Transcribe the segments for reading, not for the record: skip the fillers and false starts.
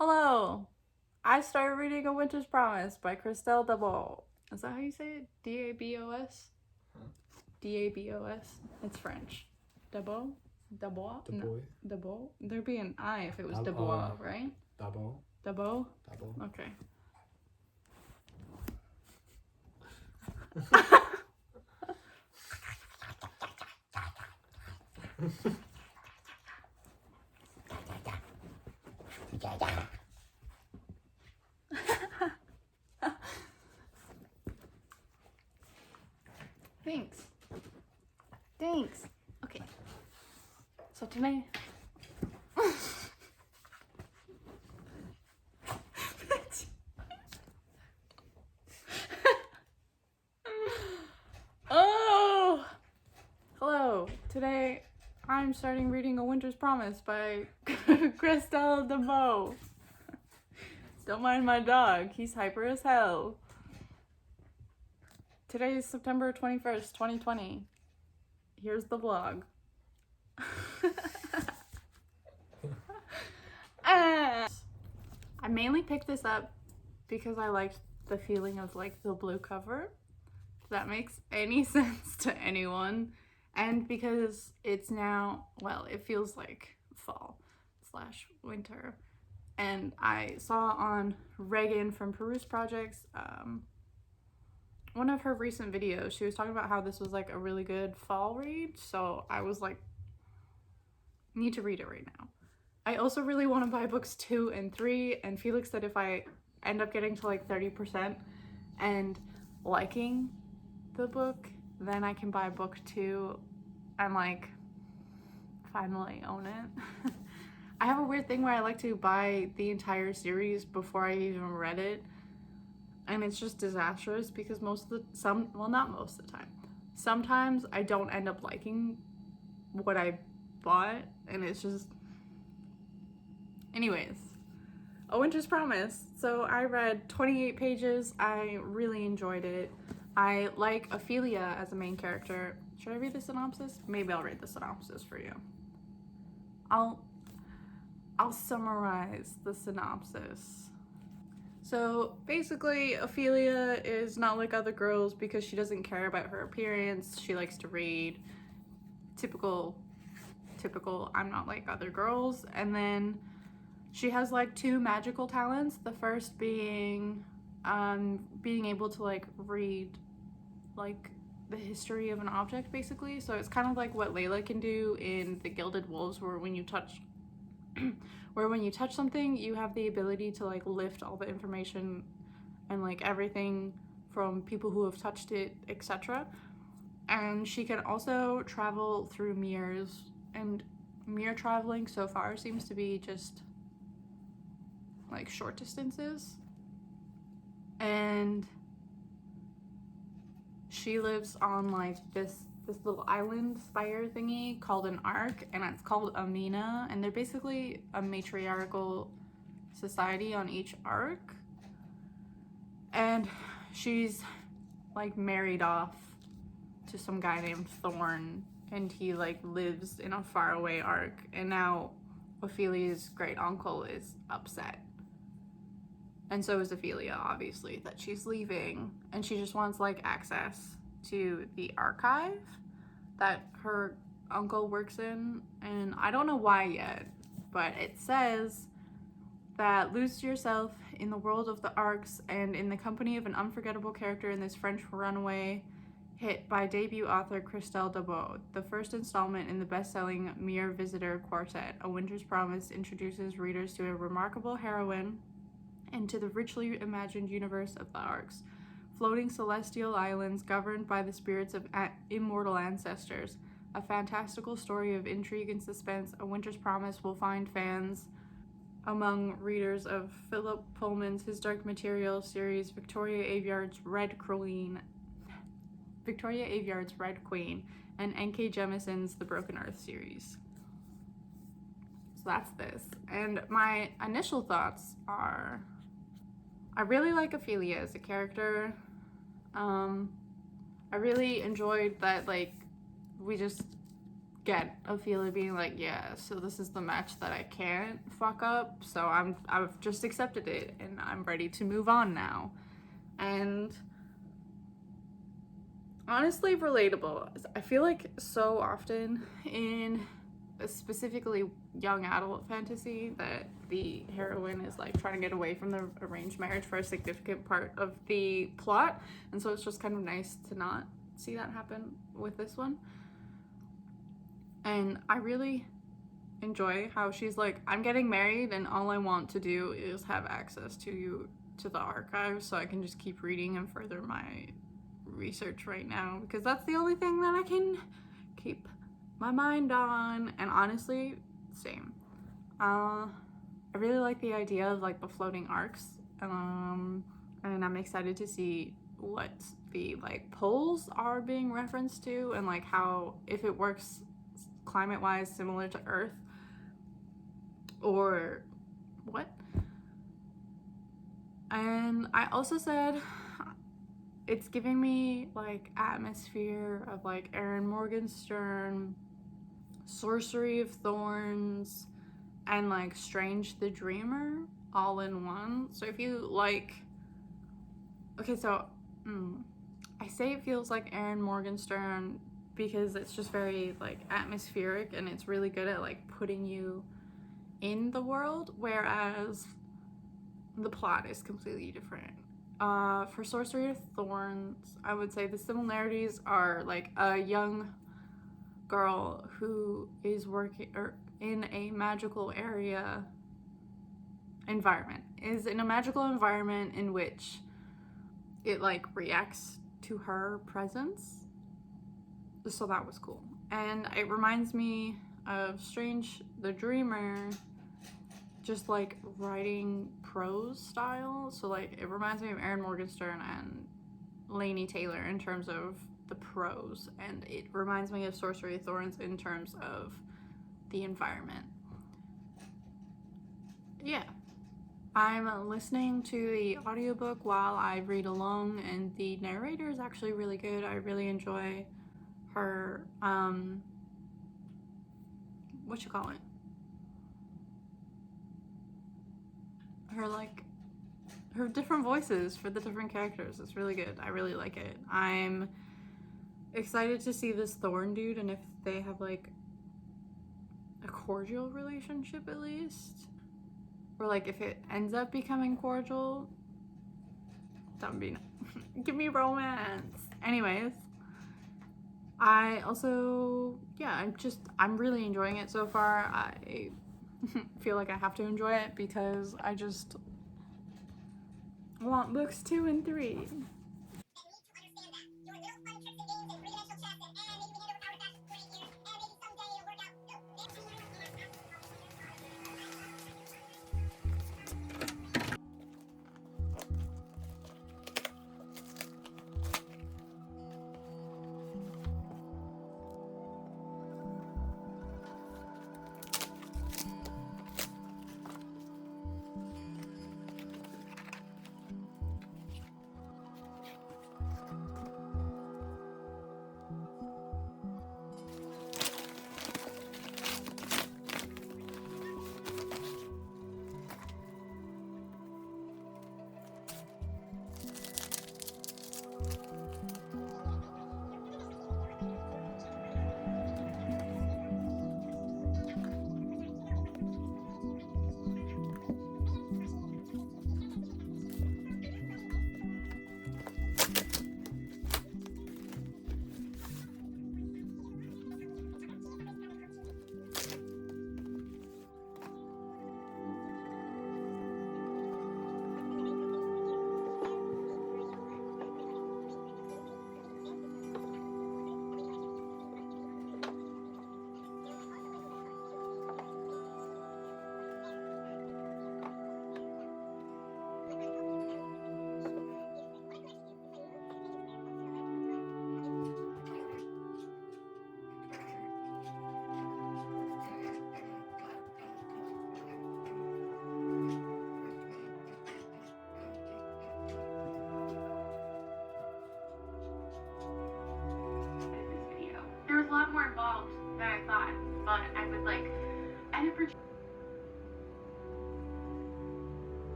Hello! I started reading A Winter's Promise by Christelle Dabos. Is that how you say it? D-A-B-O-S? Huh? D-A-B-O-S? It's French. Dabos? Dabos? No. Dabos? There'd be an I if it was Dabos, right? Dabos. Dabos? Dabos. Okay. Thanks. Thanks. Okay. So today... Oh! Hello. Today I'm starting reading A Winter's Promise by Christelle Dabos. Don't mind my dog. He's hyper as hell. Today is September 21st, 2020. Here's the vlog. I mainly picked this up because I liked the feeling of like the blue cover. If that makes any sense to anyone. And because it's now, well, it feels like fall / winter. And I saw on Reagan from Peruse Projects, one of her recent videos, she was talking about how this was like a really good fall read. So I was like, need to read it right now. I also really want to buy books 2 and 3, and Felix said if I end up getting to like 30% and liking the book, then I can buy book 2 and like finally own it. I have a weird thing where I like to buy the entire series before I even read it, and it's just disastrous because not most of the time. Sometimes I don't end up liking what I bought, and it's just... Anyways, A Winter's Promise. So I read 28 pages. I really enjoyed it. I like Ophelia as a main character. Should I read the synopsis? Maybe I'll read the synopsis for you. I'll summarize the synopsis. So basically, Ophelia is not like other girls because she doesn't care about her appearance. She likes to read. Typical, I'm not like other girls. And then she has like 2 magical talents. The first being being able to like read like the history of an object, basically. So it's kind of like what Layla can do in the Gilded Wolves, where when you touch something, you have the ability to like lift all the information and like everything from people who have touched it, etc. And she can also travel through mirrors, and mirror traveling so far seems to be just like short distances. And she lives on like this little island spire thingy called an ark, and it's called Amina, and they're basically a matriarchal society on each ark. And she's like married off to some guy named Thorn, and he like lives in a faraway ark, and now Ophelia's great uncle is upset. And so is Ophelia, obviously, that she's leaving, and she just wants like access to the archive that her uncle works in. And I don't know why yet, but it says that lose yourself in the world of the arcs and in the company of an unforgettable character in this French runaway hit by debut author Christelle Dabos. The first installment in the best-selling Mere Visitor Quartet, A Winter's Promise, introduces readers to a remarkable heroine and to the richly imagined universe of the arcs. Floating celestial islands governed by the spirits of immortal ancestors. A fantastical story of intrigue and suspense, A Winter's Promise will find fans among readers of Philip Pullman's His Dark Materials series, Victoria Aveyard's Red Queen, and N.K. Jemison's The Broken Earth series. So that's this. And my initial thoughts are, I really like Ophelia as a character. I really enjoyed that, like, we just get a feel of being like, yeah, so this is the match that I can't fuck up, so I've just accepted it and I'm ready to move on now. And honestly relatable. I feel like so often in specifically young adult fantasy that the heroine is like trying to get away from the arranged marriage for a significant part of the plot, and so it's just kind of nice to not see that happen with this one. And I really enjoy how she's like, I'm getting married and all I want to do is have access to the archives so I can just keep reading and further my research right now, because that's the only thing that I can keep my mind on. And honestly, same. I really like the idea of like the floating arcs, and I'm excited to see what the like poles are being referenced to, and like how, if it works climate wise similar to Earth or what. And I also said it's giving me like atmosphere of like Erin Morgenstern, Sorcery of Thorns, and like Strange the Dreamer all in one. So if you like, okay, so I say it feels like Erin Morgenstern because it's just very like atmospheric and it's really good at like putting you in the world, whereas the plot is completely different. For Sorcery of Thorns, I would say the similarities are like a young girl who is working or in a magical environment in which it like reacts to her presence. So that was cool. And it reminds me of Strange the Dreamer, just like writing prose style. So like it reminds me of Erin Morgenstern and Laini Taylor in terms of the prose, and it reminds me of Sorcery of Thorns in terms of the environment. Yeah, I'm listening to the audiobook while I read along, and the narrator is actually really good. I really enjoy her her different voices for the different characters. It's really good. I really like it. I'm excited to see this Thorn dude, and if they have like a cordial relationship at least, or like if it ends up becoming cordial, that would be give me romance. Anyways, I also, yeah, I'm really enjoying it so far. I feel like I have to enjoy it because I just want books 2 and 3.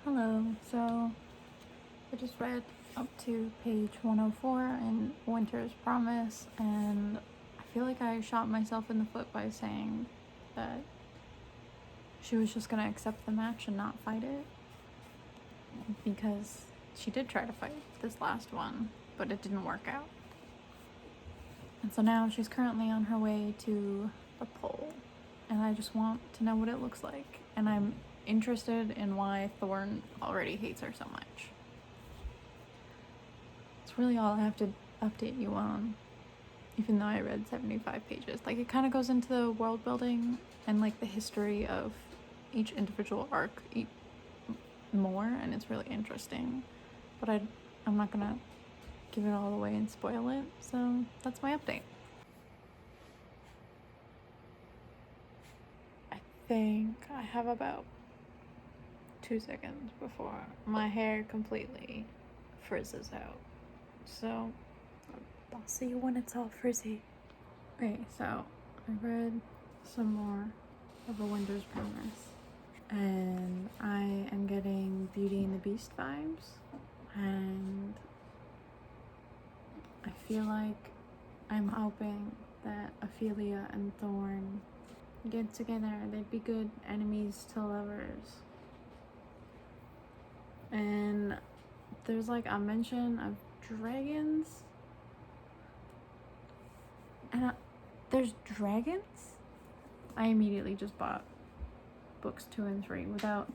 Hello, so I just read up to page 104 in Winter's Promise, and I feel like I shot myself in the foot by saying that she was just gonna accept the match and not fight it, because she did try to fight this last one, but it didn't work out. And so now she's currently on her way to the pole, and I just want to know what it looks like, and I'm interested in why Thorn already hates her so much. It's really all I have to update you on, even though I read 75 pages. Like, it kind of goes into the world building and like the history of each individual arc more, and it's really interesting, but I'm not gonna give it all away and spoil it, so that's my update. I think I have about 2 seconds before my hair completely frizzes out, so I'll see you when it's all frizzy. Okay, so I read some more of A Winter's Promise, and I am getting Beauty and the Beast vibes, and I feel like I'm hoping that Ophelia and Thorn get together. They'd be good enemies to lovers. And there's like a mention of dragons. And there's dragons? I immediately just bought books 2 and 3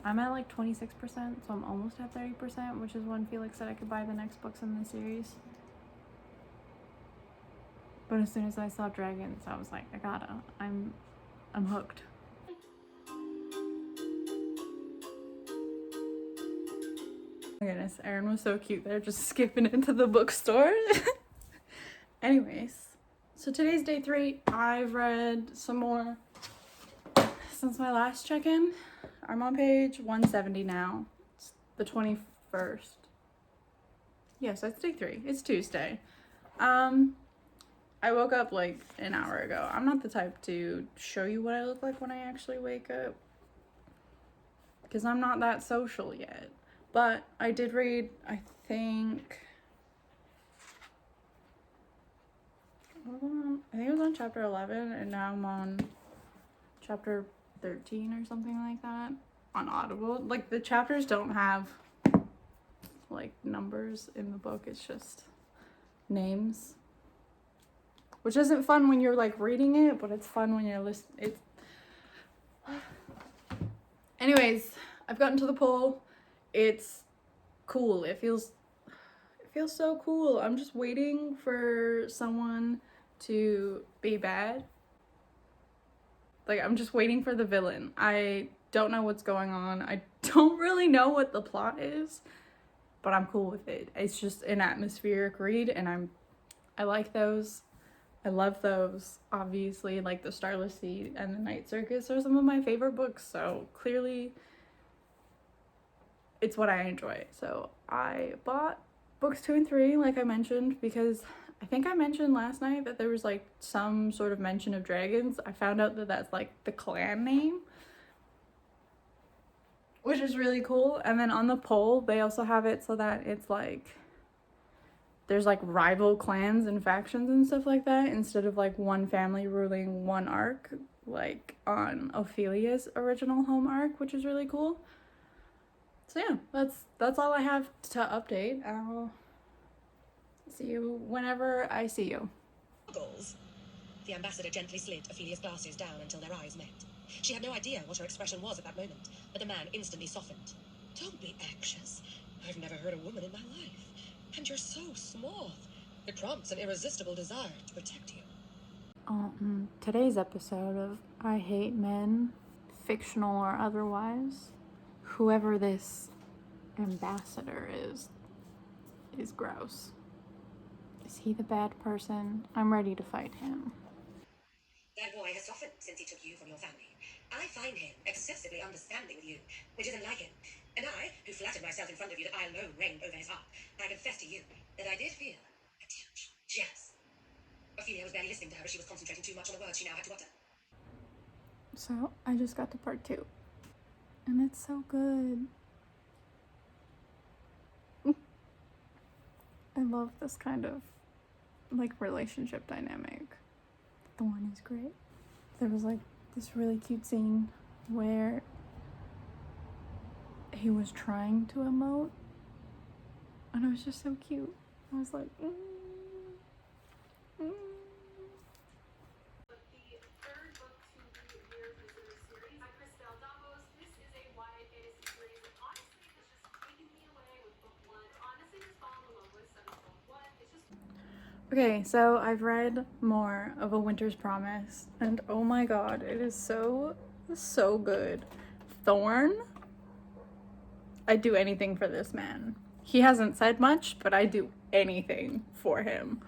I'm at like 26%, so I'm almost at 30%, which is when Felix said I could buy the next books in the series. But as soon as I saw dragons, I was like, I gotta. I'm hooked. Oh my goodness, Erin was so cute there, just skipping into the bookstore. Anyways, so today's day 3. I've read some more since my last check-in. I'm on page 170 now. It's the 21st. Yes, that's day 3. It's Tuesday. I woke up like an hour ago. I'm not the type to show you what I look like when I actually wake up, because I'm not that social yet. But I did read, I think it was on chapter 11, and now I'm on chapter 13 or something like that on Audible. Like, the chapters don't have like numbers in the book, it's just names, which isn't fun when you're like reading it, but it's fun when you're listening. Anyways, I've gotten to the pole. It's cool. It feels so cool. I'm just waiting for someone to be bad. Like, I'm just waiting for the villain. I don't know what's going on. I don't really know what the plot is, but I'm cool with it. It's just an atmospheric read, and I like those. I love those. Obviously, like the Starless Sea and the Night Circus are some of my favorite books, so clearly it's what I enjoy. So I bought books 2 and 3, like I mentioned, because I think I mentioned last night that there was like some sort of mention of dragons. I found out that that's like the clan name, which is really cool. And then on the pole, they also have it so that it's like there's like rival clans and factions and stuff like that, instead of like one family ruling one arc, like on Ophelia's original home arc, which is really cool. So yeah, that's all I have to update. I'll see you whenever I see you. Goals. The ambassador gently slid Ophelia's glasses down until their eyes met. She had no idea what her expression was at that moment, but the man instantly softened. Don't be anxious. I've never hurt a woman in my life. And you're so small. It prompts an irresistible desire to protect you. Today's episode of I Hate Men, fictional or otherwise, whoever this ambassador is gross. Is he the bad person? I'm ready to fight him. That boy has softened since he took you from your family. I find him excessively understanding with you, which isn't like him. And I, who flattered myself in front of you that I alone reigned over his heart, I confess to you that I did feel a touch jealous. Ophelia was barely listening to her as she was concentrating too much on the words she now had to utter. So I just got to part 2. And it's so good. I love this kind of like relationship dynamic. Thorn is great. There was like this really cute scene where he was trying to emote, and it was just so cute. I was like, mm. The third book to the Weird Visitor series by Christelle Dabos. This is a YA fantasy series that honestly has just taken me away with book 1. Honestly, just fallen in love with since book 1. It's just... Okay, so I've read more of A Winter's Promise, and oh my god, it is so good. Thorn, I'd do anything for this man. He hasn't said much, but I'd do anything for him.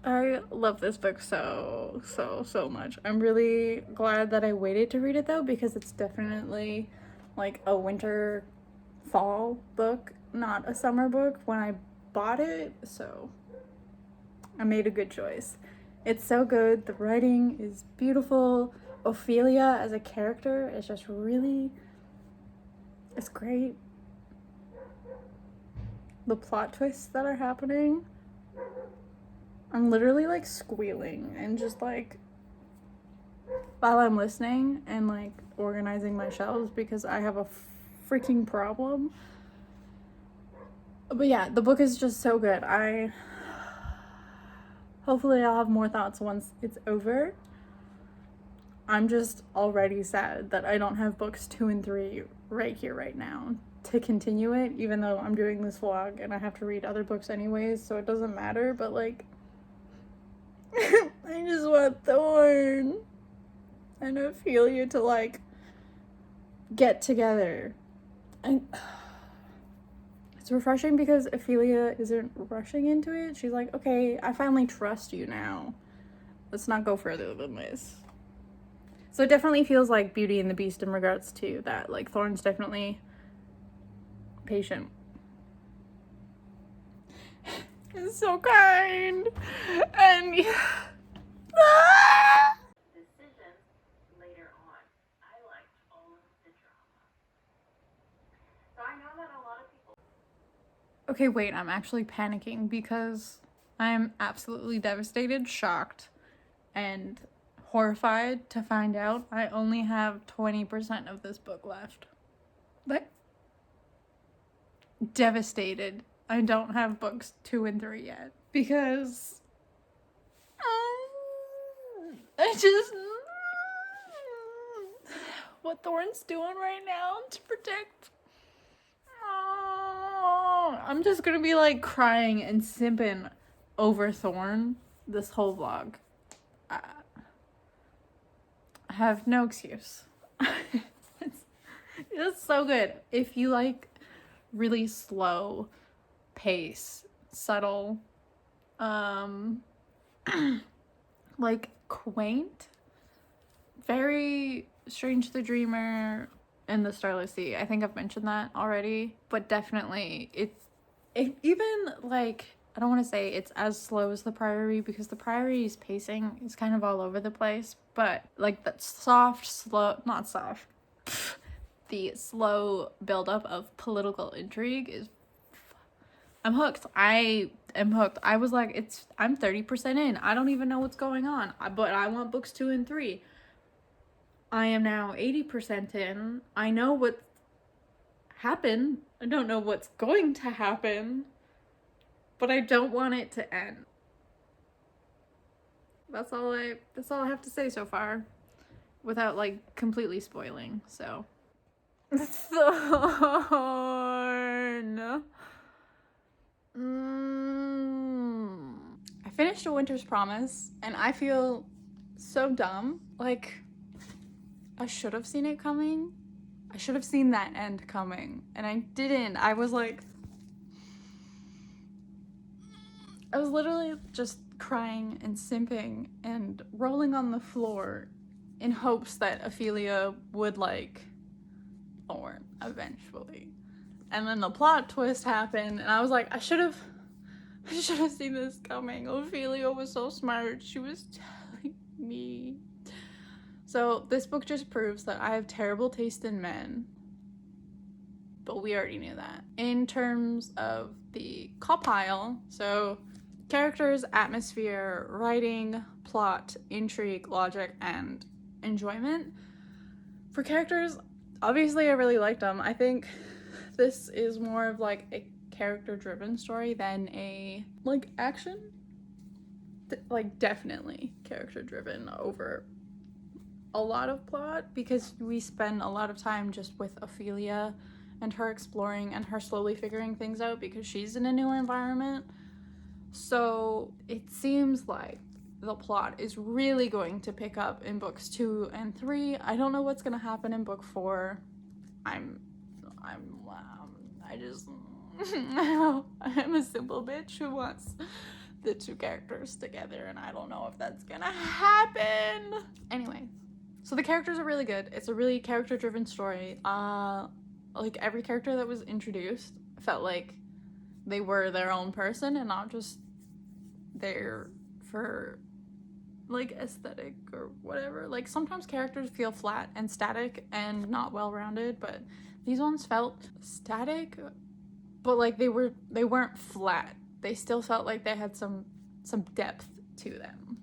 I love this book so much. I'm really glad that I waited to read it though, because it's definitely like a winter fall book, not a summer book when I bought it, so I made a good choice. It's so good. The writing is beautiful. Ophelia as a character is just really, it's great. The plot twists that are happening, I'm literally like squealing and just like while I'm listening and like organizing my shelves because I have a freaking problem. But yeah, the book is just so good. Hopefully I'll have more thoughts once it's over. I'm just already sad that I don't have books 2 and 3 right here, right now to continue it, even though I'm doing this vlog and I have to read other books anyways, so it doesn't matter, but like, I just want Thorn and Ophelia to like get together. And it's refreshing because Ophelia isn't rushing into it. She's like, okay, I finally trust you now. Let's not go further than this. So it definitely feels like Beauty and the Beast in regards to that. Like, Thorn's definitely patient. It's so kind. And Decisions later on. I liked all of the drama. So I know that a lot of people... okay, wait, I'm actually panicking because I'm absolutely devastated, shocked, and horrified to find out I only have 20% of this book left. Like, devastated. I don't have books 2 and 3 yet because I just what Thorn's doing right now to protect. I'm just gonna be like crying and simping over Thorn this whole vlog. I have no excuse. It's so good. If you like really slow pace, subtle, like quaint, very Strange the Dreamer and the Starless Sea. I think I've mentioned that already, but definitely it even like, I don't want to say it's as slow as the Priory because the Priory's pacing is kind of all over the place, but like that the slow buildup of political intrigue is, I'm hooked. I am hooked. I was like, I'm 30% in. I don't even know what's going on, but I want books 2 and 3. I am now 80% in. I know what happened. I don't know what's going to happen, but I don't want it to end. That's all I have to say so far without like completely spoiling. So Thorn. I finished A Winter's Promise and I feel so dumb. Like, I should have seen it coming. I should have seen that end coming, and I didn't. I was literally just crying and simping and rolling on the floor in hopes that Ophelia would like Thorn eventually. And then the plot twist happened, and I was like, I should have seen this coming. Ophelia was so smart. She was telling Me. So this book just proves that I have terrible taste in men, but we already knew that. In terms of the compile, so characters, atmosphere, writing, plot, intrigue, logic, and enjoyment. For characters, obviously I really liked them. I think this is more of like a character-driven story than a like action. Like definitely character-driven over a lot of plot, because we spend a lot of time just with Ophelia and her exploring and her slowly figuring things out because she's in a new environment. So it seems like the plot is really going to pick up in books 2 and 3. I don't know what's gonna happen in book 4. I'm a simple bitch who wants the two characters together, and I don't know if that's gonna happen. Anyway, so the characters are really good. It's a really character-driven story. Like every character that was introduced felt like they were their own person and not just there for like aesthetic or whatever. Like sometimes characters feel flat and static and not well-rounded, but these ones felt static, but like they weren't flat. They still felt like they had some depth to them.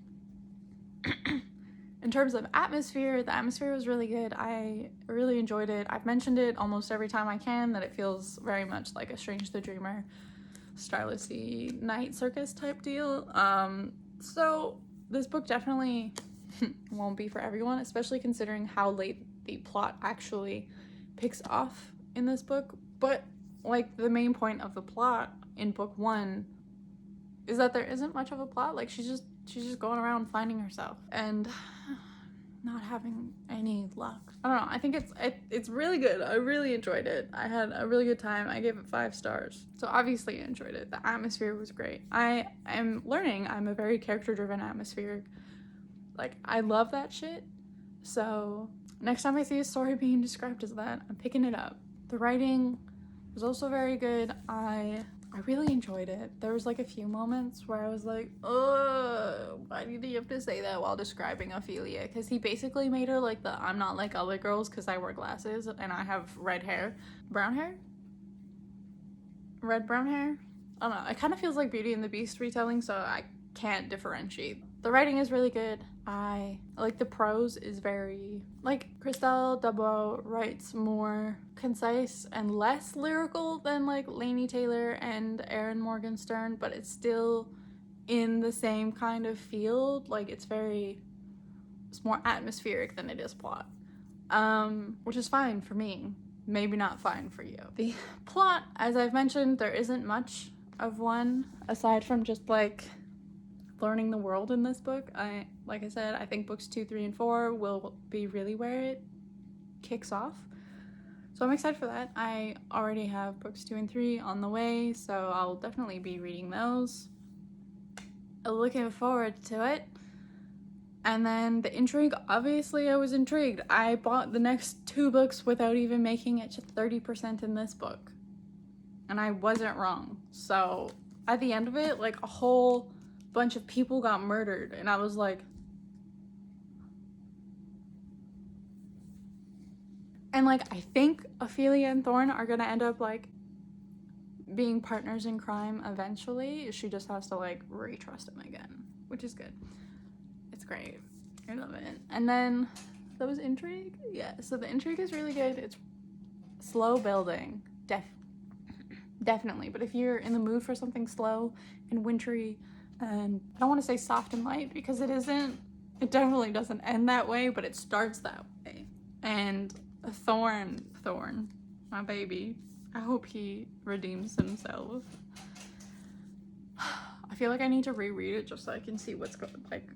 In terms of atmosphere, the atmosphere was really good. I really enjoyed it. I've mentioned it almost every time I can that it feels very much like a Strange the Dreamer, Starlessy night circus type deal. So this book definitely won't be for everyone, especially considering how late the plot actually picks off in this book. But like the main point of the plot in book 1 is that there isn't much of a plot. Like she's just going around finding herself and not having any luck. I don't know. I think it's really good. I really enjoyed it. I had a really good time. I gave it 5 stars. So obviously I enjoyed it. The atmosphere was great. I am learning. I'm a very character-driven atmosphere. Like I love that shit. So next time I see a story being described as that, I'm picking it up. The writing was also very good. I really enjoyed it. There was like a few moments where I was like, oh, why did he have to say that while describing Ophelia? Because he basically made her like the I'm not like other girls because I wear glasses and I have red hair. Brown hair? Red brown hair? I don't know. It kind of feels like Beauty and the Beast retelling, so I can't differentiate. The writing is really good. I like the prose is very like Christelle Dabos writes more concise and less lyrical than like Laini Taylor and Erin Morgenstern, but it's still in the same kind of field. Like it's more atmospheric than it is plot, which is fine for me, maybe not fine for you. The plot, as I've mentioned, there isn't much of one aside from just like learning the world in this book. Like I said, I think books 2, 3, and 4 will be really where it kicks off. So I'm excited for that. I already have books 2 and 3 on the way, so I'll definitely be reading those. Looking forward to it. And then the intrigue, obviously I was intrigued. I bought the next 2 books without even making it to 30% in this book. And I wasn't wrong. So at the end of it, like a whole bunch of people got murdered and I was like, and like I think Ophelia and Thorne are gonna end up like being partners in crime eventually. She just has to like re-trust him again, which is good. It's great. I love it. And then that was intrigue. Yeah, so the intrigue is really good. It's slow building, definitely, but if you're in the mood for something slow and wintry, and I don't want to say soft and light because it isn't. It definitely doesn't end that way, but it starts that way. And Thorne, my baby, I hope he redeems himself. I feel like I need to reread it just so I can see what's going, like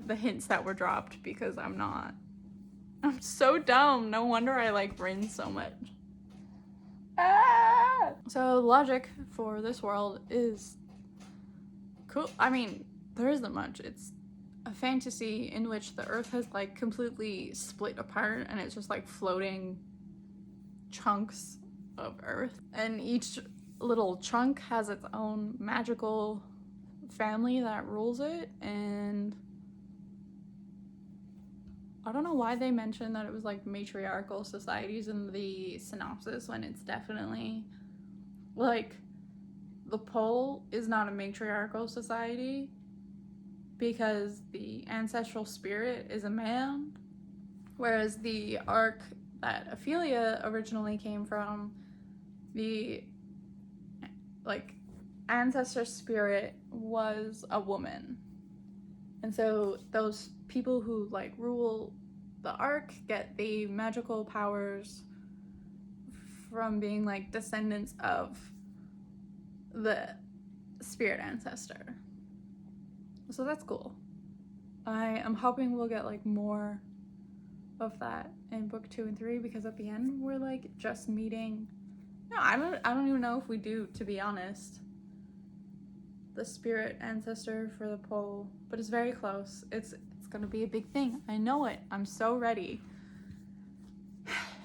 the hints that were dropped, because I'm so dumb. No wonder I like Bryn so much. So logic for this world is cool. I mean, there isn't much. It's a fantasy in which the earth has like completely split apart and it's just like floating chunks of earth, and each little chunk has its own magical family that rules it, and I don't know why they mentioned that it was like matriarchal societies in the synopsis when it's definitely like the pole is not a matriarchal society because the ancestral spirit is a man, whereas the arc that Ophelia originally came from, the like ancestor spirit was a woman. And so those people who like rule the arc get the magical powers from being like descendants of the spirit ancestor. So that's cool. I am hoping we'll get like more of that in book 2 and 3 because at the end we're like just meeting. No, I don't even know if we do, to be honest. The spirit ancestor for the pole, but it's very close. It's gonna be a big thing. I know it. I'm so ready.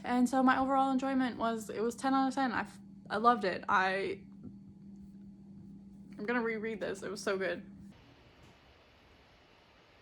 And so my overall enjoyment was 10 out of 10. I loved it. I'm gonna reread this. It was so good.